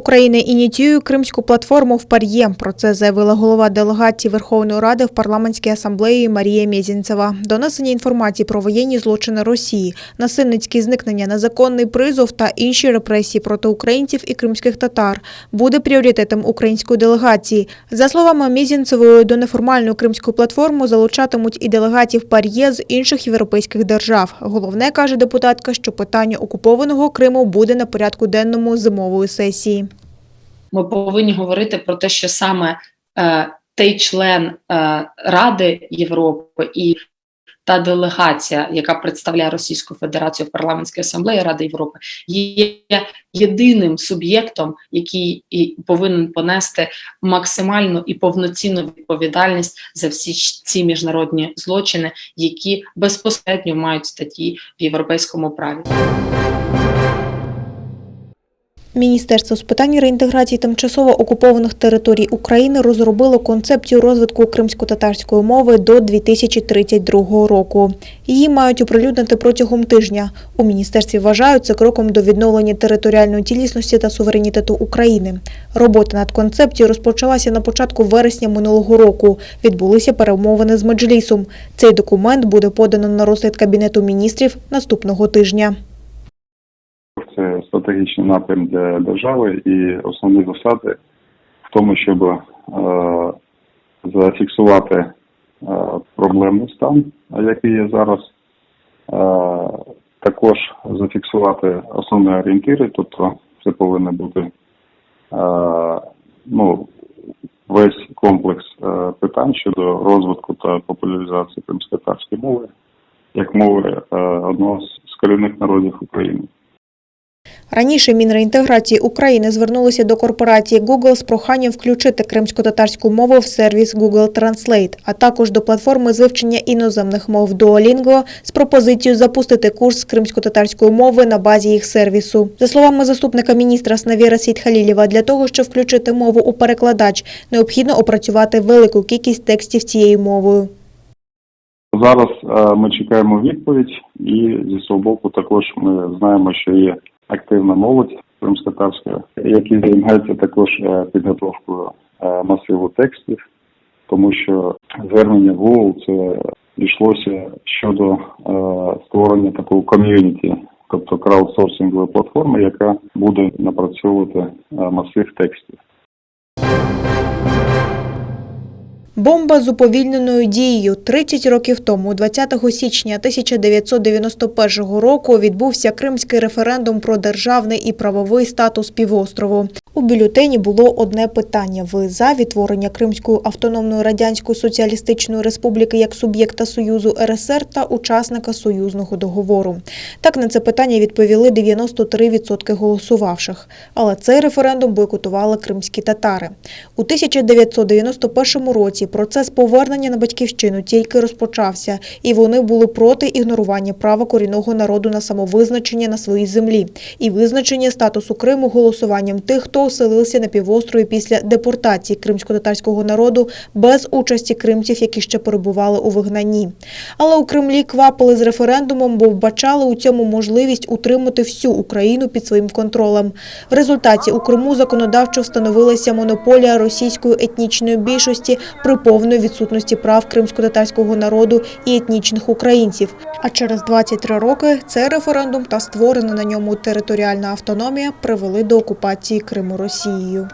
України ініціює Кримську платформу в ПАРЄ. Про це заявила голова делегації Верховної Ради в парламентській асамблеї Марія Мезенцева. Донесення інформації про воєнні злочини Росії, насильницькі зникнення, незаконний призов та інші репресії проти українців і кримських татар буде пріоритетом української делегації. За словами Мезенцевої, до неформальної Кримську платформу залучатимуть і делегатів ПАРЄ з інших європейських держав. Головне, каже депутатка, що питання окупованого Криму буде на порядку денному зимової сесії. Ми повинні говорити про те, що саме той член Ради Європи і та делегація, яка представляє Російську Федерацію в парламентській асамблеї Ради Європи, є єдиним суб'єктом, який повинен понести максимальну і повноцінну відповідальність за всі ці міжнародні злочини, які безпосередньо мають статті в європейському праві. Міністерство з питань реінтеграції тимчасово окупованих територій України розробило концепцію розвитку кримсько-татарської мови до 2032 року. Її мають оприлюднити протягом тижня. У міністерстві вважають це кроком до відновлення територіальної цілісності та суверенітету України. Робота над концепцією розпочалася на початку вересня минулого року. Відбулися перемовини з Меджлісом. Цей документ буде подано на розгляд Кабінету міністрів наступного тижня. Це стратегічний напрям для держави і основні засади в тому, щоб зафіксувати проблемний стан, який є зараз, також зафіксувати основні орієнтири, тобто це повинен бути весь комплекс питань щодо розвитку та популяризації кримськотатарської мови, як мови одного з корінних народів України. Раніше Мінреінтеграції України звернулося до корпорації Google з проханням включити кримсько-татарську мову в сервіс Google Translate, а також до платформи з вивчення іноземних мов Duolingo з пропозицією запустити курс з кримсько-татарської мови на базі їх сервісу. За словами заступника міністра Снавіра Сейтхалілєва, для того, щоб включити мову у перекладач, необхідно опрацювати велику кількість текстів цією мовою. Зараз ми чекаємо відповідь і зі свого боку також ми знаємо, що є активна молодь кримськотатарська, які займаються також підготовкою масиву текстів, тому що звернення в Google це йшлося щодо створення такого ком'юніті, тобто краудсорсингової платформи, яка буде напрацьовувати масив текстів. Бомба з уповільненою дією. 30 років тому, 20 січня 1991 року, відбувся кримський референдум про державний і правовий статус півострову. У бюлетені було одне питання – ви за відтворення Кримської автономної радянської соціалістичної республіки як суб'єкта Союзу РСР та учасника союзного договору. Так на це питання відповіли 93% голосувавших. Але цей референдум бойкотували кримські татари. У 1991 році процес повернення на батьківщину тільки розпочався, і вони були проти ігнорування права корінного народу на самовизначення на своїй землі і визначення статусу Криму голосуванням тих, хто оселився на півострові після депортації кримсько-татарського народу без участі кримців, які ще перебували у вигнанні. Але у Кремлі квапили з референдумом, бо вбачали у цьому можливість утримати всю Україну під своїм контролем. В результаті у Криму законодавчо встановилася монополія російської етнічної більшості при повної відсутності прав кримсько-татарського народу і етнічних українців. А через 23 роки цей референдум та створена на ньому територіальна автономія привели до окупації Криму Росією.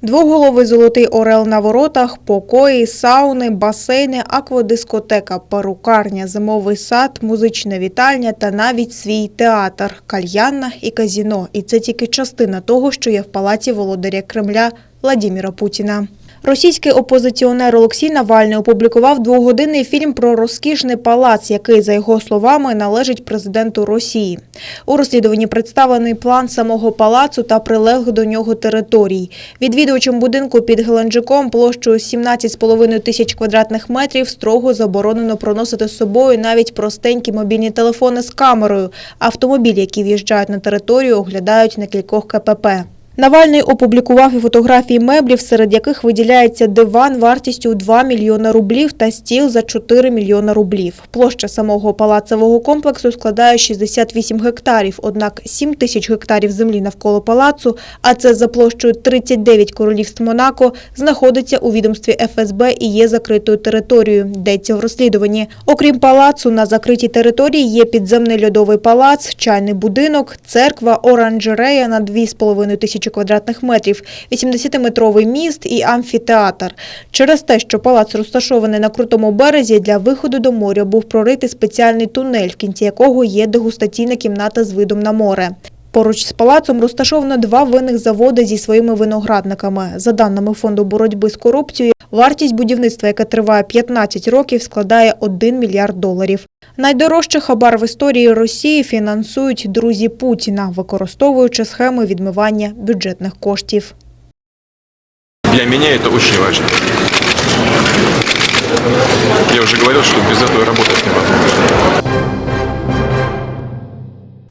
Двоголовий золотий орел на воротах, покої, сауни, басейни, аквадискотека, перукарня, зимовий сад, музична вітальня та навіть свій театр, кальянна і казино. І це тільки частина того, що є в палаці володаря Кремля Владимира Путіна. Російський опозиціонер Олексій Навальний опублікував 2-годинний фільм про розкішний палац, який, за його словами, належить президенту Росії. У розслідуванні представлений план самого палацу та прилеглих до нього територій. Відвідувачам будинку під Геленджиком площею 17,5 тисяч квадратних метрів строго заборонено проносити з собою навіть простенькі мобільні телефони з камерою. Автомобілі, які в'їжджають на територію, оглядають на кількох КПП. Навальний опублікував і фотографії меблів, серед яких виділяється диван вартістю 2 мільйона рублів та стіл за 4 мільйона рублів. Площа самого палацового комплексу складає 68 гектарів, однак 7 тисяч гектарів землі навколо палацу, а це за площею 39 королівств Монако, знаходиться у відомстві ФСБ і є закритою територією, йдеться в розслідуванні. Окрім палацу, на закритій території є підземний льодовий палац, чайний будинок, церква, оранжерея на 2,5 тисячі квадратних метрів, 80-метровий міст і амфітеатр. Через те, що палац розташований на крутому березі, для виходу до моря був проритий спеціальний тунель, в кінці якого є дегустаційна кімната з видом на море. Поруч з палацом розташовано 2 винних заводи зі своїми виноградниками. За даними Фонду боротьби з корупцією, вартість будівництва, яке триває 15 років, складає $1 мільярд. Найдорожчий хабар в історії Росії фінансують друзі Путіна, використовуючи схеми відмивання бюджетних коштів. Для меня это очень важно. Я уже говорил, что без этого работать невозможно.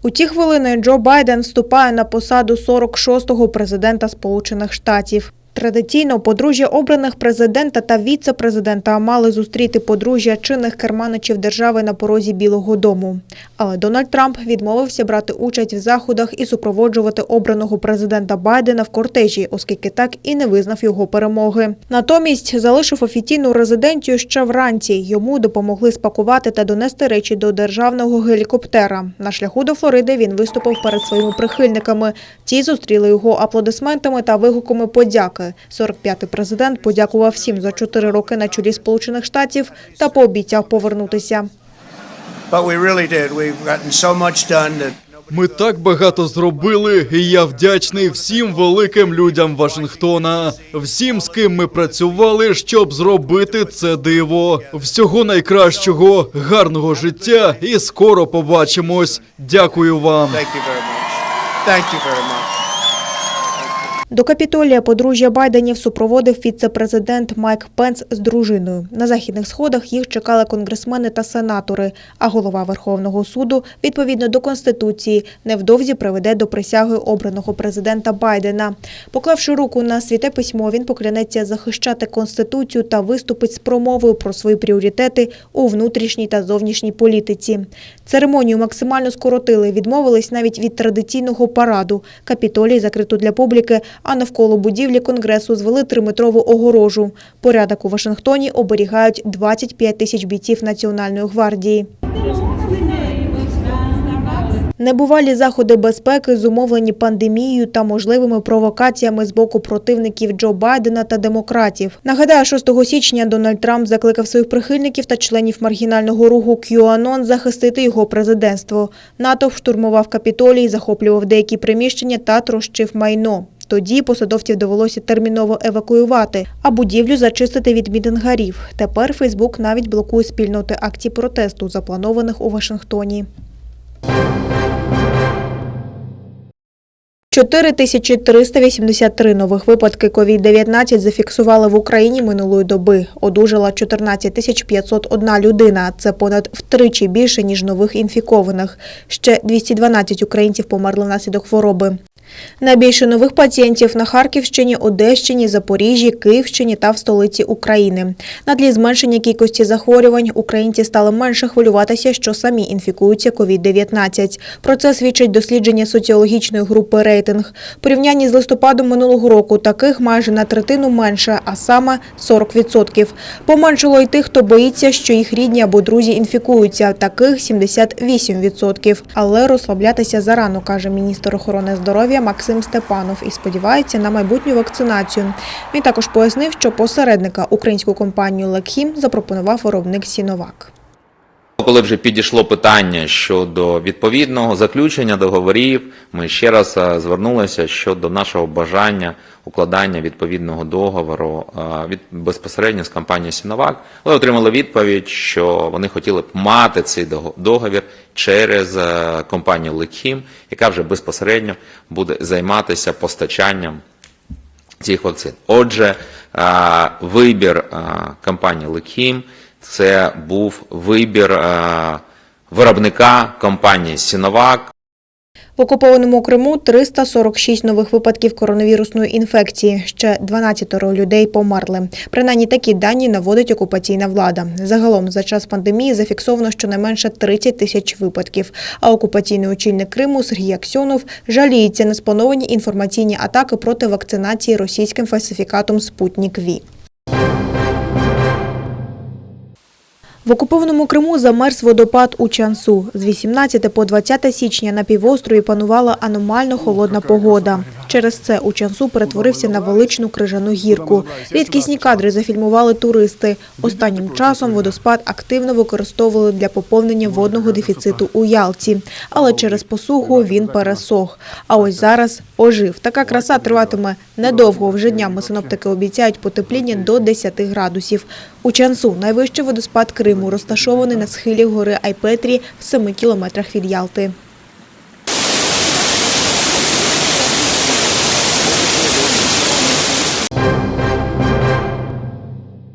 У ті хвилини Джо Байден вступає на посаду 46-го президента Сполучених Штатів. Традиційно подружжя обраних президента та віце-президента мали зустріти подружжя чинних керманичів держави на порозі Білого дому. Але Дональд Трамп відмовився брати участь в заходах і супроводжувати обраного президента Байдена в кортежі, оскільки так і не визнав його перемоги. Натомість залишив офіційну резиденцію ще вранці. Йому допомогли спакувати та донести речі до державного гелікоптера. На шляху до Флориди він виступив перед своїми прихильниками. Ті зустріли його аплодисментами та вигуками подяки. 45-й президент подякував всім за 4 роки на чолі Сполучених Штатів та пообіцяв повернутися. Ми так багато зробили, і я вдячний всім великим людям Вашингтона, всім, з ким ми працювали, щоб зробити це диво. Всього найкращого, гарного життя і скоро побачимось. Дякую вам. До Капітолія подружжя Байденів супроводив віце-президент Майк Пенс з дружиною. На західних сходах їх чекали конгресмени та сенатори, а голова Верховного суду, відповідно до Конституції, невдовзі приведе до присяги обраного президента Байдена. Поклавши руку на святе письмо, він поклянеться захищати Конституцію та виступить з промовою про свої пріоритети у внутрішній та зовнішній політиці. Церемонію максимально скоротили, відмовились навіть від традиційного параду. Капітолій закрито для публіки, а навколо будівлі Конгресу звели 3-метрову огорожу. Порядок у Вашингтоні оберігають 25 тисяч бійців Національної гвардії. Небувалі заходи безпеки зумовлені пандемією та можливими провокаціями з боку противників Джо Байдена та демократів. Нагадаю, 6 січня Дональд Трамп закликав своїх прихильників та членів маргінального руху QAnon захистити його президентство. НАТО штурмував Капітолій, захоплював деякі приміщення та трощив майно. Тоді посадовців довелося терміново евакуювати, а будівлю зачистити від мітингарів. Тепер Фейсбук навіть блокує спільноти акцій протесту, запланованих у Вашингтоні. 4383 нових випадки COVID-19 зафіксували в Україні минулої доби. Одужала 14501 людина. Це понад втричі більше, ніж нових інфікованих. Ще 212 українців померли внаслідок хвороби. Найбільше нових пацієнтів на Харківщині, Одещині, Запоріжжі, Київщині та в столиці України. На тлі зменшення кількості захворювань українці стали менше хвилюватися, що самі інфікуються COVID-19. Про це свідчить дослідження соціологічної групи «Рейтинг». В порівнянні з листопадом минулого року таких майже на третину менше, а саме 40%. Поменшало й тих, хто боїться, що їх рідні або друзі інфікуються. Таких 78%. Але розслаблятися зарано, каже міністр охорони здоров'я Максим Степанов і сподівається на майбутню вакцинацію. Він також пояснив, що посередника українську компанію «Лекхім» запропонував виробник «Сіновак». Коли вже підійшло питання щодо відповідного заключення договорів, ми ще раз звернулися щодо нашого бажання укладання відповідного договору безпосередньо з компанією «Сіновак», але отримали відповідь, що вони хотіли б мати цей договір через компанію «Лекхім», яка вже безпосередньо буде займатися постачанням цих вакцин. Отже, вибір компанії «Лекхім» – це був вибір виробника компанії «Сіновак». В окупованому Криму 346 нових випадків коронавірусної інфекції. Ще 12 людей померли. Принаймні такі дані наводить окупаційна влада. Загалом за час пандемії зафіксовано щонайменше 30 тисяч випадків. А окупаційний очільник Криму Сергій Аксьонов жаліється на сплановані інформаційні атаки проти вакцинації російським фальсифікатом «Спутнік-Ві». В окупованому Криму замерз водопад у Чансу. З 18 по 20 січня на півострові панувала аномально холодна погода. Через це у Чансу перетворився на величну крижану гірку. Рідкісні кадри зафільмували туристи. Останнім часом водоспад активно використовували для поповнення водного дефіциту у Ялті. Але через посуху він пересох. А ось зараз ожив. Така краса триватиме недовго. Вже днями синоптики обіцяють потепління до 10 градусів. У Чансу найвищий водоспад Криму розташований на схилі гори Айпетрі в 7 кілометрах від Ялти.